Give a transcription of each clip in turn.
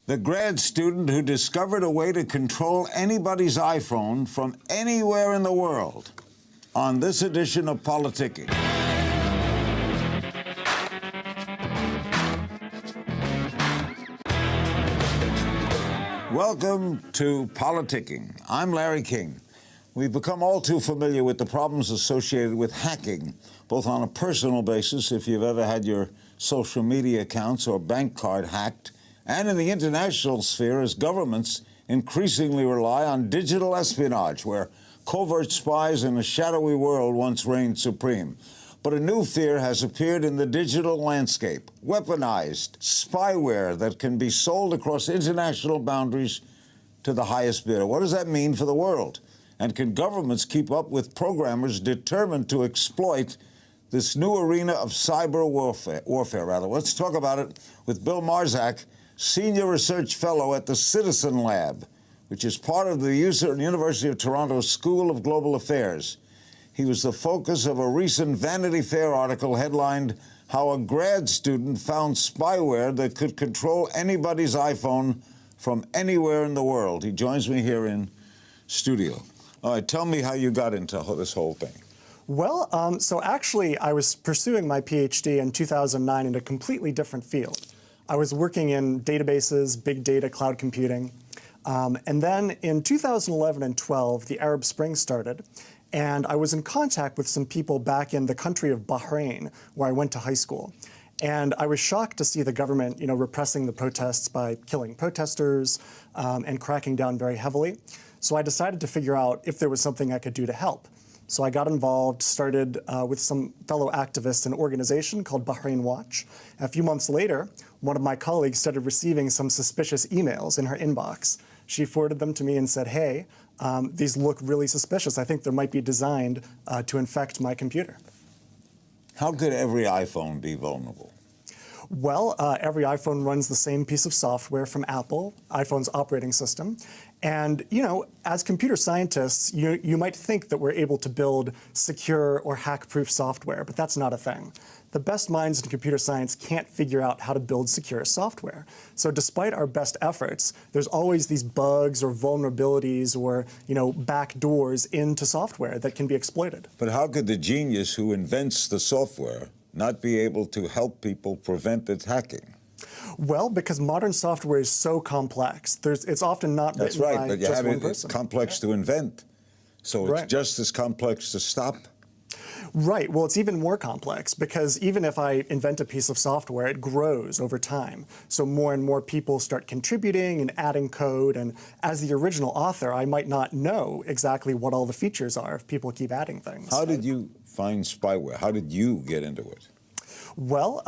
The grad student who discovered a way to control anybody's iPhone from anywhere in the world. On this edition of Politicking. Welcome to Politicking. I'm Larry King. We've become all too familiar with the problems associated with hacking, both on a personal basis, if you've ever had your social media accounts or bank card hacked, and in the international sphere as governments increasingly rely on digital espionage, where covert spies in a shadowy world once reigned supreme. But a new fear has appeared in the digital landscape: weaponized spyware that can be sold across international boundaries to the highest bidder. What does that mean for the world? And can governments keep up with programmers determined to exploit this new arena of cyber warfare? Let's talk about it with Bill Marzak, Senior Research Fellow at the Citizen Lab, which is part of the University of Toronto School of Global Affairs. He was the focus of a recent Vanity Fair article headlined, "How a Grad Student Found Spyware That Could Control Anybody's iPhone from Anywhere in the World." He joins me here in studio. All right, tell me how you got into this whole thing. Well, so actually, I was pursuing my PhD in 2009 in a completely different field. I was working in databases, big data, cloud computing. And then in 2011 and 12, the Arab Spring started. And I was in contact with some people back in the country of Bahrain, where I went to high school. And I was shocked to see the government, repressing the protests by killing protesters and cracking down very heavily. So I decided to figure out if there was something I could do to help. So I got involved, started with some fellow activists in an organization called Bahrain Watch. A few months later, one of my colleagues started receiving some suspicious emails in her inbox. She forwarded them to me and said, "Hey, these look really suspicious. I think they might be designed to infect my computer." How could every iPhone be vulnerable? Well, every iPhone runs the same piece of software from Apple, iPhone's operating system. And, as computer scientists, you might think that we're able to build secure or hack-proof software, but that's not a thing. The best minds in computer science can't figure out how to build secure software. So despite our best efforts, there's always these bugs or vulnerabilities or, backdoors into software that can be exploited. But how could the genius who invents the software not be able to help people prevent its hacking? Well, because modern software is so complex. It's often not written by just one person. It's complex to invent. So it's just as complex to stop? Right. Well, it's even more complex because even if I invent a piece of software, it grows over time. So more and more people start contributing and adding code. And as the original author, I might not know exactly what all the features are if people keep adding things. How did you find spyware? How did you get into it? Well,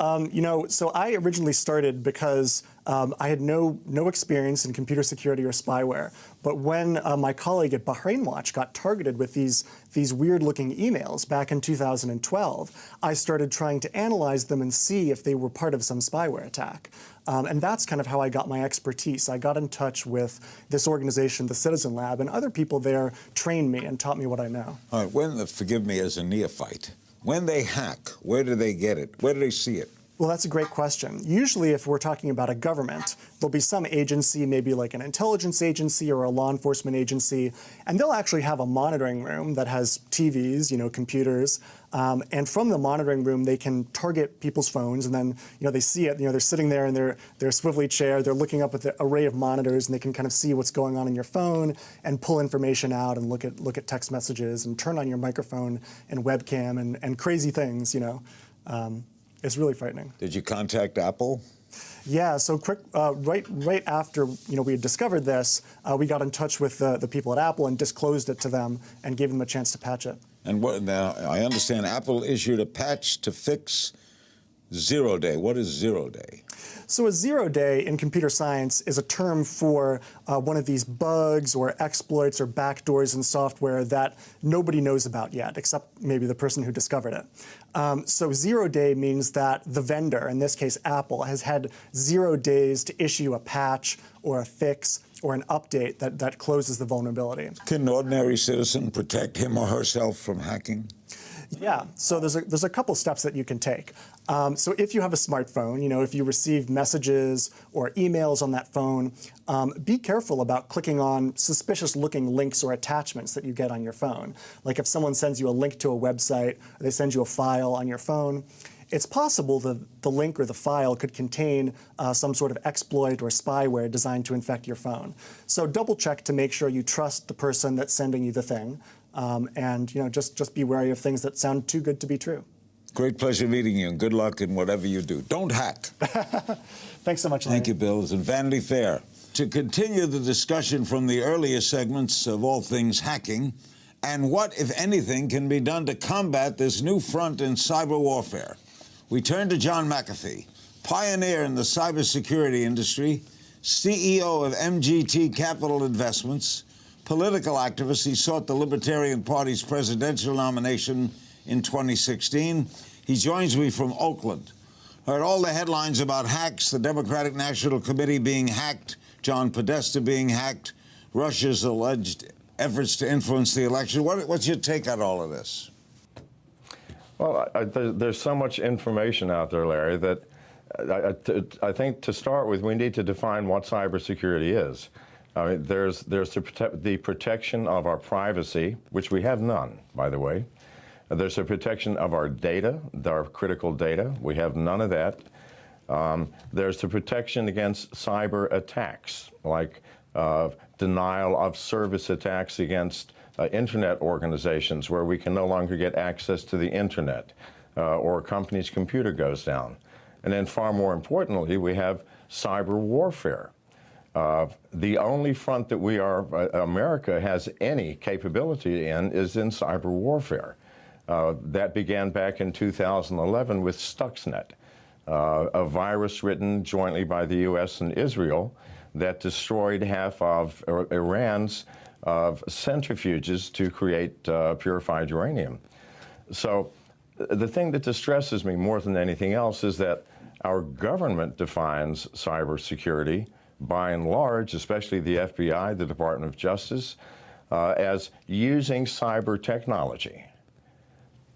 so I originally started because I had no experience in computer security or spyware. But when my colleague at Bahrain Watch got targeted with these weird-looking emails back in 2012, I started trying to analyze them and see if they were part of some spyware attack. And that's kind of how I got my expertise. I got in touch with this organization, the Citizen Lab, and other people there trained me and taught me what I know. All right, forgive me as a neophyte. When they hack, where do they get it? Where do they see it? Well, that's a great question. Usually, if we're talking about a government, there'll be some agency, maybe like an intelligence agency or a law enforcement agency, and they'll actually have a monitoring room that has TVs, computers, and from the monitoring room, they can target people's phones, and then, they see it, they're sitting there in their swivelly chair, they're looking up at the array of monitors, and they can kind of see what's going on in your phone and pull information out and look at text messages and turn on your microphone and webcam and crazy things, It's really frightening. Did you contact Apple? Yeah, so right after we had discovered this, we got in touch with the people at Apple and disclosed it to them and gave them a chance to patch it. And now I understand Apple issued a patch to fix 0 day. What is 0 day? So a 0 day in computer science is a term for one of these bugs or exploits or backdoors in software that nobody knows about yet, except maybe the person who discovered it. So 0 day means that the vendor, in this case Apple, has had 0 days to issue a patch or a fix or an update that closes the vulnerability. Can an ordinary citizen protect him or herself from hacking? Yeah, so there's a couple steps that you can take. So if you have a smartphone, if you receive messages or emails on that phone, be careful about clicking on suspicious-looking links or attachments that you get on your phone. Like if someone sends you a link to a website, or they send you a file on your phone, it's possible that the link or the file could contain some sort of exploit or spyware designed to infect your phone. So double check to make sure you trust the person that's sending you the thing, and just be wary of things that sound too good to be true. Great pleasure meeting you, and good luck in whatever you do. Don't hack. Thanks so much, Larry. Thank you, Bill. It's Vanity Fair. To continue the discussion from the earlier segments of all things hacking, and what, if anything, can be done to combat this new front in cyber warfare, we turn to John McAfee, pioneer in the cybersecurity industry, CEO of MGT Capital Investments, political activist. He sought the Libertarian Party's presidential nomination in 2016. He joins me from Oakland. Heard all the headlines about hacks, the Democratic National Committee being hacked, John Podesta being hacked, Russia's alleged efforts to influence the election. What's your take on all of this? Well, there's so much information out there, Larry, that I think to start with, we need to define what cybersecurity is. I mean, there's the protection of our privacy, which we have none, by the way. There's a protection of our data, our critical data. We have none of that. There's the protection against cyber attacks, like denial of service attacks against internet organizations where we can no longer get access to the internet or a company's computer goes down. And then far more importantly, we have cyber warfare. The only front that America has any capability in is in cyber warfare. That began back in 2011 with Stuxnet, a virus written jointly by the U.S. and Israel that destroyed half of Iran's centrifuges to create purified uranium. So the thing that distresses me more than anything else is that our government defines cybersecurity, by and large, especially the FBI, the Department of Justice, as using cyber technology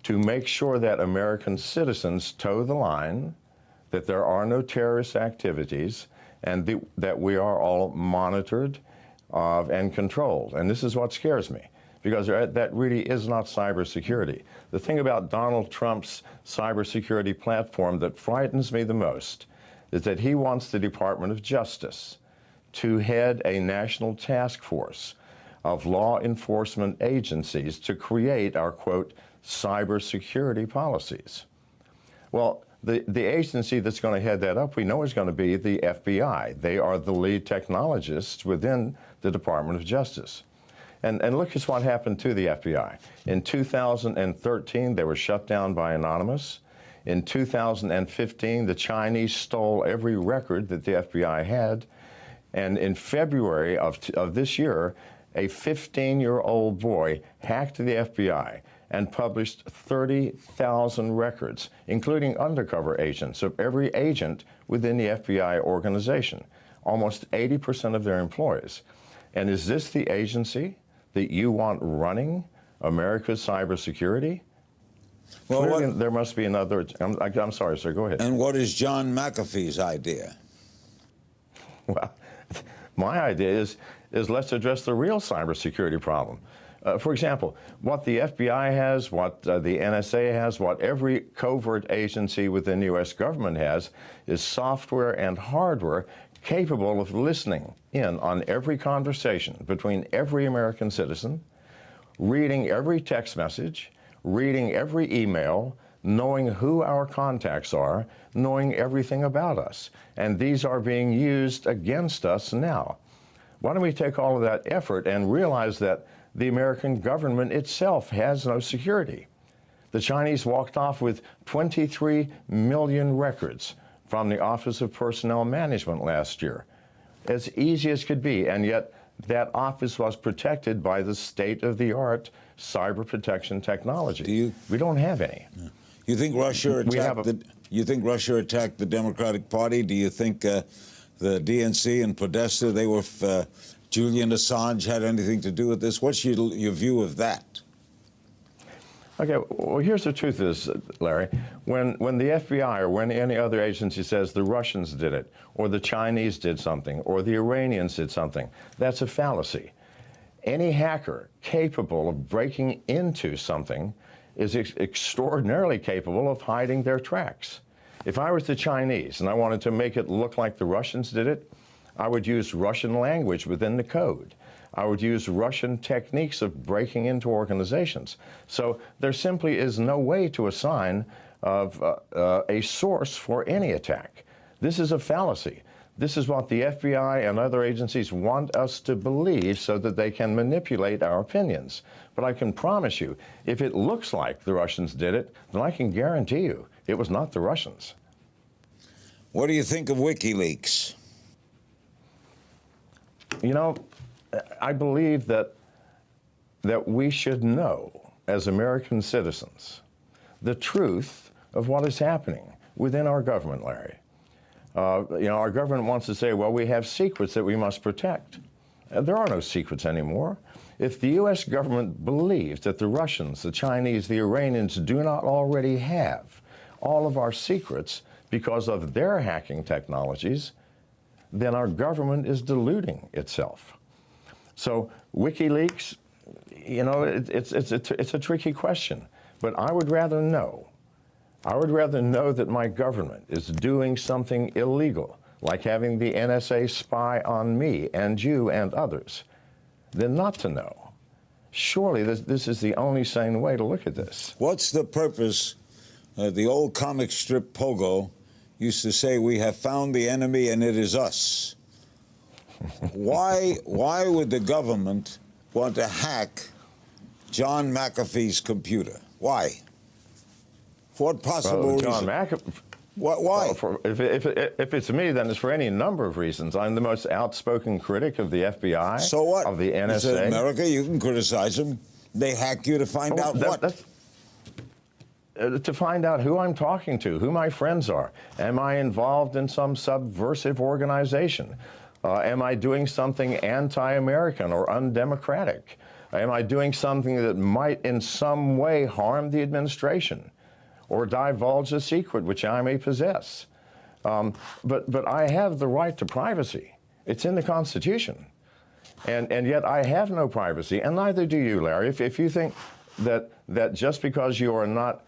to make sure that American citizens toe the line, that there are no terrorist activities, and that we are all monitored and controlled. And this is what scares me, because that really is not cybersecurity. The thing about Donald Trump's cybersecurity platform that frightens me the most is that he wants the Department of Justice to head a national task force of law enforcement agencies to create our, quote, cybersecurity policies. Well, the agency that's going to head that up, we know is going to be the FBI. They are the lead technologists within the Department of Justice. And look at what happened to the FBI. In 2013, they were shut down by Anonymous. In 2015, the Chinese stole every record that the FBI had. And in February of this year, a 15-year-old boy hacked the FBI and published 30,000 records, including undercover agents of every agent within the FBI organization, almost 80% of their employees. And is this the agency that you want running America's cybersecurity? Well, clearly, there must be another. I'm sorry, sir. Go ahead. And what is John McAfee's idea? Well, my idea is let's address the real cybersecurity problem. For example, what the FBI has, what the NSA has, what every covert agency within the U.S. government has, is software and hardware capable of listening in on every conversation between every American citizen, reading every text message, reading every email, knowing who our contacts are, knowing everything about us. And these are being used against us now. Why don't we take all of that effort and realize that the American government itself has no security? The Chinese walked off with 23 million records from the Office of Personnel Management last year. As easy as could be, and yet that office was protected by the state-of-the-art cyber protection technology. We don't have any. You think Russia attacked the Democratic Party? Do you think the DNC and Podesta, Julian Assange had anything to do with this? What's your view of that? Okay, well, here's the truth is, Larry, when the FBI or when any other agency says the Russians did it, or the Chinese did something, or the Iranians did something, that's a fallacy. Any hacker capable of breaking into something is extraordinarily capable of hiding their tracks. If I was the Chinese and I wanted to make it look like the Russians did it, I would use Russian language within the code. I would use Russian techniques of breaking into organizations. So there simply is no way to assign a source for any attack. This is a fallacy. This is what the FBI and other agencies want us to believe so that they can manipulate our opinions. But I can promise you, if it looks like the Russians did it, then I can guarantee you it was not the Russians. What do you think of WikiLeaks? You know, I believe that we should know, as American citizens, the truth of what is happening within our government, Larry. You know, our government wants to say, well, we have secrets that we must protect. There are no secrets anymore. If the U.S. government believes that the Russians, the Chinese, the Iranians do not already have all of our secrets because of their hacking technologies, then our government is deluding itself. So WikiLeaks, you know, it's a tricky question, but I would rather know. I would rather know that my government is doing something illegal, like having the NSA spy on me and you and others, than not to know. Surely this is the only sane way to look at this. What's the purpose? The old comic strip Pogo used to say, we have found the enemy and it is us. Why would the government want to hack John McAfee's computer? Why? For what possible reason? John McAfee. Why? Well, if it's me, then it's for any number of reasons. I'm the most outspoken critic of the FBI, So what? of the NSA. It's in America, you can criticize them. They hack you to find out what? To find out who I'm talking to, who my friends are. Am I involved in some subversive organization? Am I doing something anti-American or undemocratic? Am I doing something that might in some way harm the administration or divulge a secret which I may possess? But I have the right to privacy. It's in the Constitution. And yet I have no privacy, and neither do you, Larry. If you think that just because you are not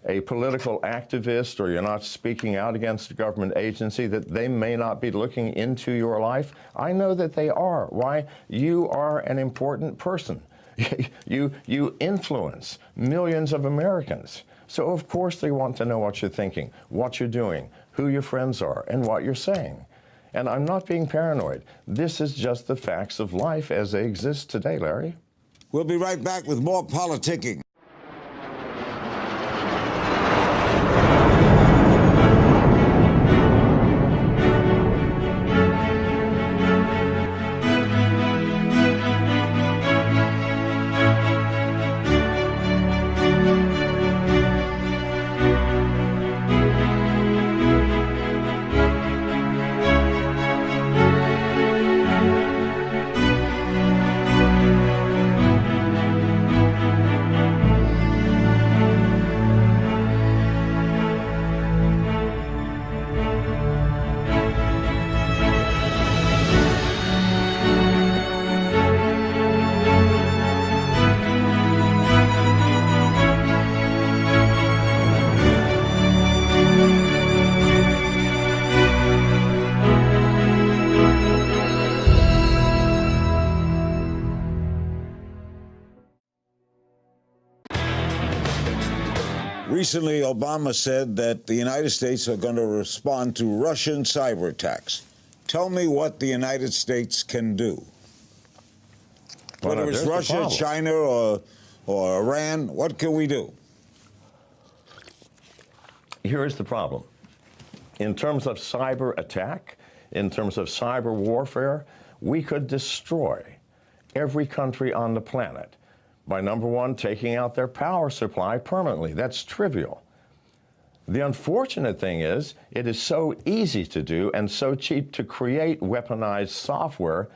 a political activist or you're not speaking out against a government agency, that they may not be looking into your life, I know that they are. Why? You are an important person. You influence millions of Americans. So of course they want to know what you're thinking, what you're doing, who your friends are, and what you're saying. And I'm not being paranoid. This is just the facts of life as they exist today, Larry. We'll be right back with more politicking. Recently, Obama said that the United States are going to respond to Russian cyber attacks. Tell me what the United States can do. Well, Whether it's Russia, China, or Iran, what can we do? Here is the problem. In terms of cyber attack, in terms of cyber warfare, we could destroy every country on the planet by, number one, taking out their power supply permanently. That's trivial. The unfortunate thing is, it is so easy to do and so cheap to create weaponized software,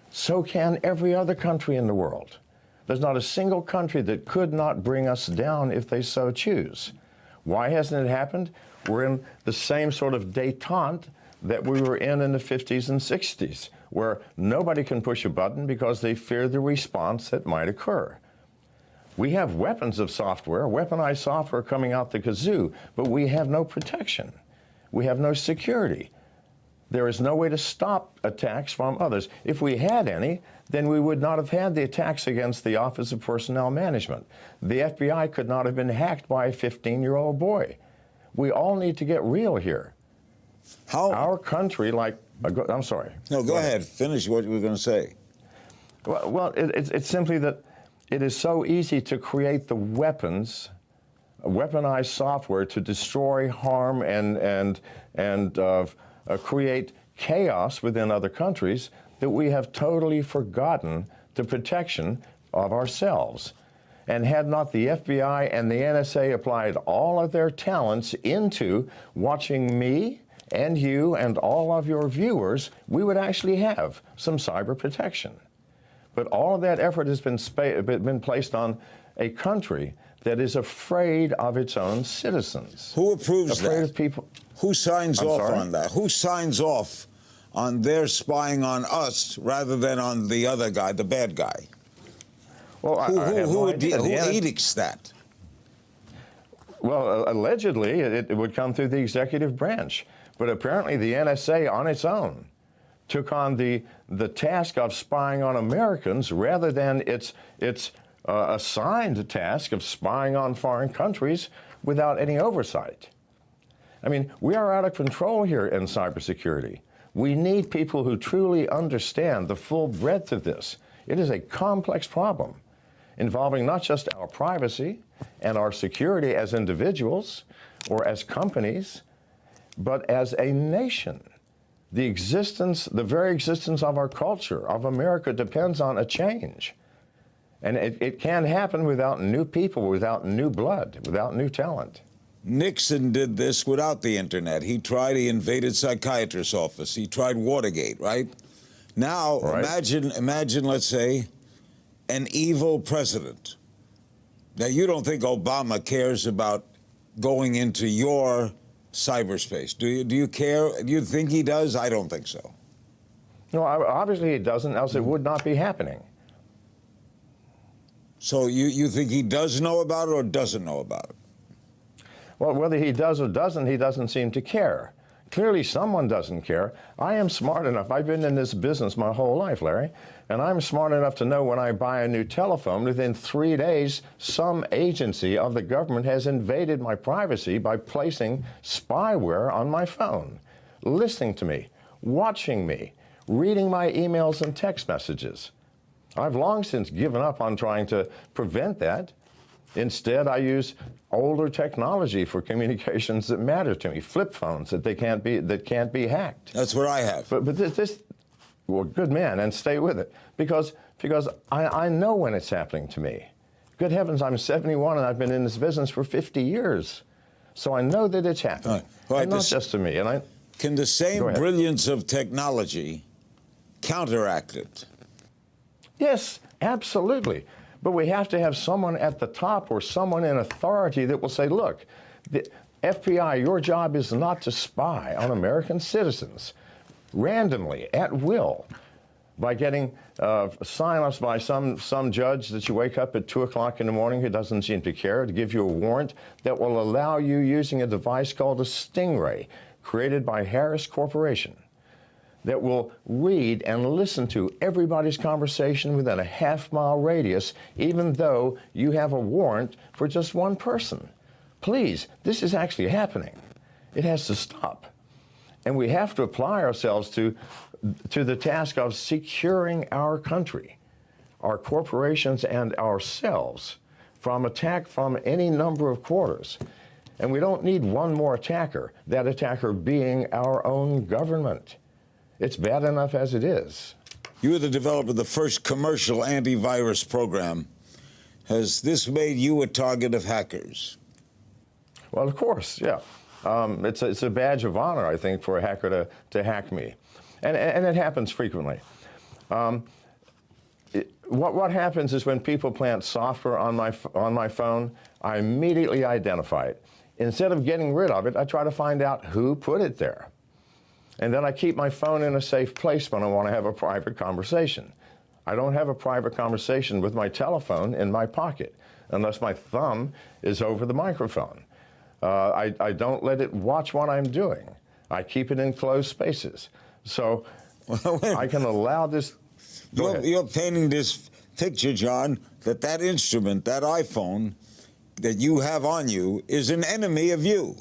so can every other country in the world. There's not a single country that could not bring us down if they so choose. Why hasn't it happened? We're in the same sort of détente that we were in the 50s and 60s, where nobody can push a button because they fear the response that might occur. We have weapons of software, weaponized software coming out the kazoo, but we have no protection. We have no security. There is no way to stop attacks from others. If we had any, then we would not have had the attacks against the Office of Personnel Management. The FBI could not have been hacked by a 15-year-old boy. We all need to get real here. How? Our country, I'm sorry. No, go ahead. Finish what you were going to say. Well, it's simply that it is so easy to create the weapons, weaponized software to destroy, harm, and create chaos within other countries that we have totally forgotten the protection of ourselves. And had not the FBI and the NSA applied all of their talents into watching me and you and all of your viewers, we would actually have some cyber protection. But all of that effort has been placed on a country that is afraid of its own citizens. Who approves afraid that? Of people. Who signs I'm off sorry? on that? Who signs off on their spying on us rather than on the other guy, the bad guy? Well, I have no idea. Who edicts that? Well, allegedly, it would come through the executive branch. But apparently the NSA on its own took on the task of spying on Americans rather than its assigned task of spying on foreign countries without any oversight. I mean, we are out of control here in cybersecurity. We need people who truly understand the full breadth of this. It is a complex problem involving not just our privacy and our security as individuals or as companies, but as a nation. The very existence of our culture, of America, depends on a change. And it can't happen without new people, without new blood, without new talent. Nixon did this without the internet. He invaded psychiatrist's office. He tried Watergate, right? Now, Right. imagine, let's say, an evil president. Now, you don't think Obama cares about going into your cyberspace, do you? Do you care? Do you think he does? I don't think so. No, obviously he doesn't, else it would not be happening. So you think he does know about it or doesn't know about it? Well, whether he does or doesn't, he doesn't seem to care. Clearly someone doesn't care. I am smart enough. I've been in this business my whole life, Larry, and I'm smart enough to know when I buy a new telephone, within 3 days, some agency of the government has invaded my privacy by placing spyware on my phone, listening to me, watching me, reading my emails and text messages. I've long since given up on trying to prevent that. Instead, I use older technology for communications that matter to me, flip phones that can't be hacked. That's what I have. But this, well, good man, and stay with it, because I know when it's happening to me. Good heavens, I'm 71 and I've been in this business for 50 years, so I know that it's happening, and not just to me. And can the same brilliance of technology counteract it? Yes, absolutely. But we have to have someone at the top or someone in authority that will say, look, the FBI, your job is not to spy on American citizens randomly, at will, by getting sign-offs by some judge that you wake up at 2 o'clock in the morning who doesn't seem to care, to give you a warrant that will allow you using a device called a Stingray, created by Harris Corporation, that will read and listen to everybody's conversation within a half-mile radius, even though you have a warrant for just one person. Please, this is actually happening. It has to stop. And we have to apply ourselves to the task of securing our country, our corporations, and ourselves from attack from any number of quarters. And we don't need one more attacker, that attacker being our own government. It's bad enough as it is. You were the developer of the first commercial antivirus program. Has this made you a target of hackers? Well, of course, yeah. It's a badge of honor, I think, for a hacker to hack me. And it happens frequently. what happens is when people plant software on my phone, I immediately identify it. Instead of getting rid of it, I try to find out who put it there. And then I keep my phone in a safe place when I want to have a private conversation. I don't have a private conversation with my telephone in my pocket unless my thumb is over the microphone. I don't let it watch what I'm doing. I keep it in closed spaces. So I can allow this. You're painting this picture, John, that instrument, that iPhone that you have on you is an enemy of you.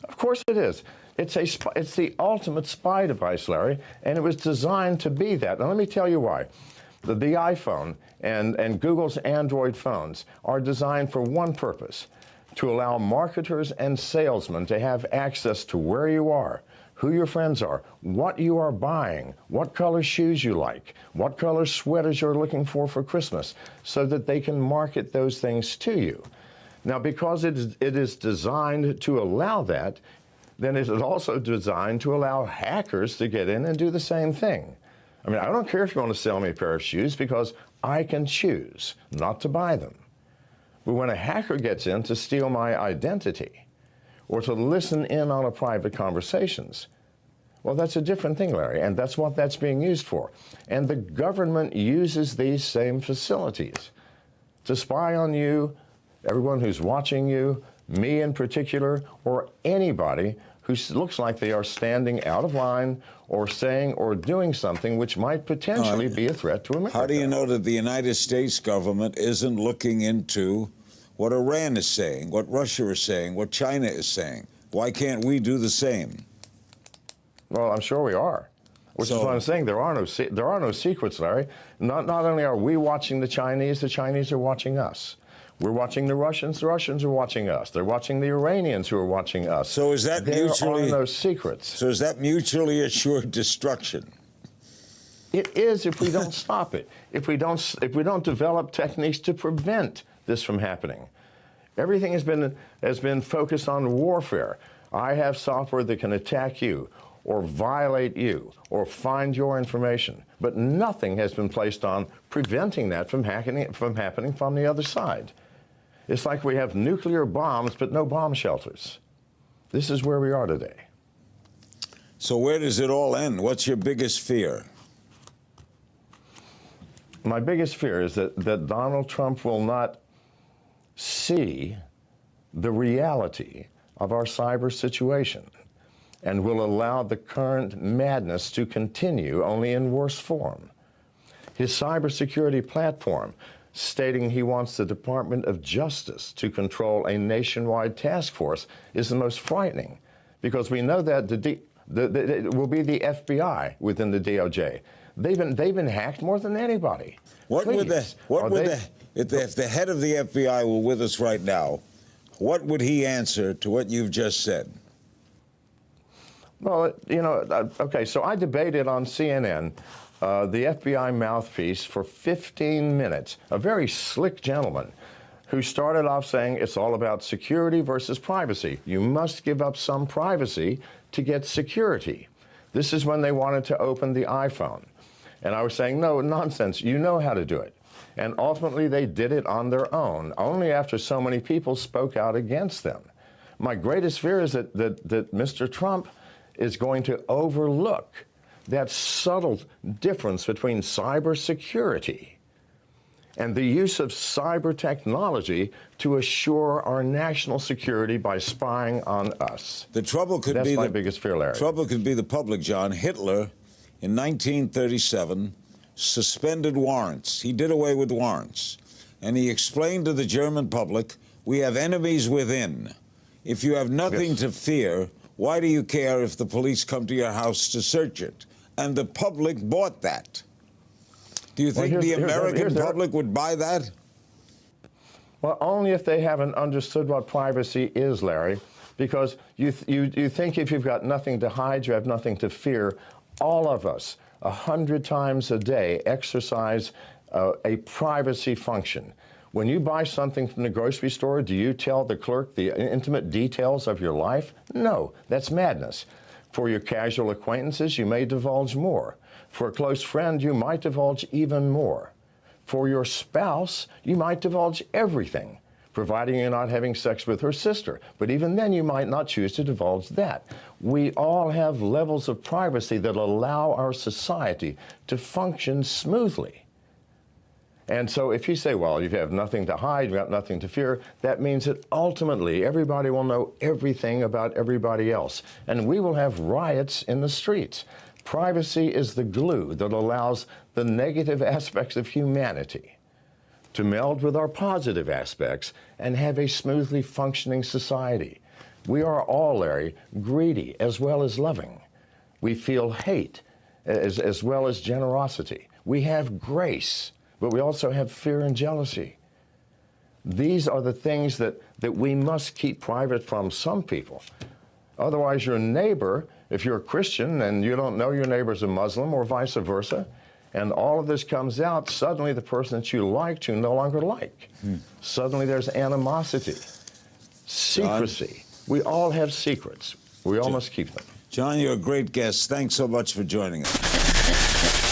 Of course it is. It's the ultimate spy device, Larry, and it was designed to be that. Now let me tell you why. The iPhone and Google's Android phones are designed for one purpose: to allow marketers and salesmen to have access to where you are, who your friends are, what you are buying, what color shoes you like, what color sweaters you're looking for Christmas, so that they can market those things to you. Now, because it is designed to allow that, then it is also designed to allow hackers to get in and do the same thing. I mean, I don't care if you want to sell me a pair of shoes, because I can choose not to buy them. But when a hacker gets in to steal my identity or to listen in on a private conversations, well, that's a different thing, Larry, and that's what that's being used for. And the government uses these same facilities to spy on you, everyone who's watching you, me in particular, or anybody who looks like they are standing out of line or saying or doing something which might potentially be a threat to America. How do you know that the United States government isn't looking into what Iran is saying, what Russia is saying, what China is saying? Why can't we do the same? Well, I'm sure we are. Which is what I'm saying. There are no secrets, Larry. Not only are we watching the Chinese are watching us. We're watching the Russians are watching us. They're watching the Iranians, who are watching us. So is that there are no secrets. So is that mutually assured destruction? It is, if we don't stop it. If we don't develop techniques to prevent this from happening. Everything has been focused on warfare. I have software that can attack you, or violate you, or find your information. But nothing has been placed on preventing that from happening from the other side. It's like we have nuclear bombs, but no bomb shelters. This is where we are today. So where does it all end? What's your biggest fear? My biggest fear is that Donald Trump will not see the reality of our cyber situation and will allow the current madness to continue, only in worse form. His cybersecurity platform, stating he wants the Department of Justice to control a nationwide task force, is the most frightening, because we know that it will be the FBI within the DOJ. They've been hacked more than anybody. If the head of the FBI were with us right now, what would he answer to what you've just said? Well, okay, so I debated on CNN the FBI mouthpiece for 15 minutes, a very slick gentleman who started off saying it's all about security versus privacy. You must give up some privacy to get security. This is when they wanted to open the iPhone. And I was saying, no, nonsense, you know how to do it. And ultimately they did it on their own, only after so many people spoke out against them. My greatest fear is that Mr. Trump is going to overlook that subtle difference between cybersecurity and the use of cyber technology to assure our national security by spying on us. The trouble could That's be my biggest fear, Larry. Trouble could be the public, John. Hitler, in 1937, suspended warrants. He did away with warrants. And he explained to the German public, we have enemies within. If you have nothing to fear, why do you care if the police come to your house to search it? And the public bought that. Do you think the American public would buy that? Well, only if they haven't understood what privacy is, Larry. Because you think if you've got nothing to hide, you have nothing to fear. All of us, 100 times a day, exercise a privacy function. When you buy something from the grocery store, do you tell the clerk the intimate details of your life? No, that's madness. For your casual acquaintances, you may divulge more. For a close friend, you might divulge even more. For your spouse, you might divulge everything, providing you're not having sex with her sister. But even then, you might not choose to divulge that. We all have levels of privacy that allow our society to function smoothly. And so if you say, well, you have nothing to hide, you've got nothing to fear, that means that ultimately everybody will know everything about everybody else. And we will have riots in the streets. Privacy is the glue that allows the negative aspects of humanity to meld with our positive aspects and have a smoothly functioning society. We are all, Larry, greedy as well as loving. We feel hate as well as generosity. We have grace, but we also have fear and jealousy. These are the things that we must keep private from some people. Otherwise, your neighbor, if you're a Christian and you don't know your neighbor's a Muslim or vice versa, and all of this comes out, suddenly the person that you liked you no longer like. Suddenly there's animosity, secrecy. We all have secrets. We all must keep them. John, you're a great guest. Thanks so much for joining us.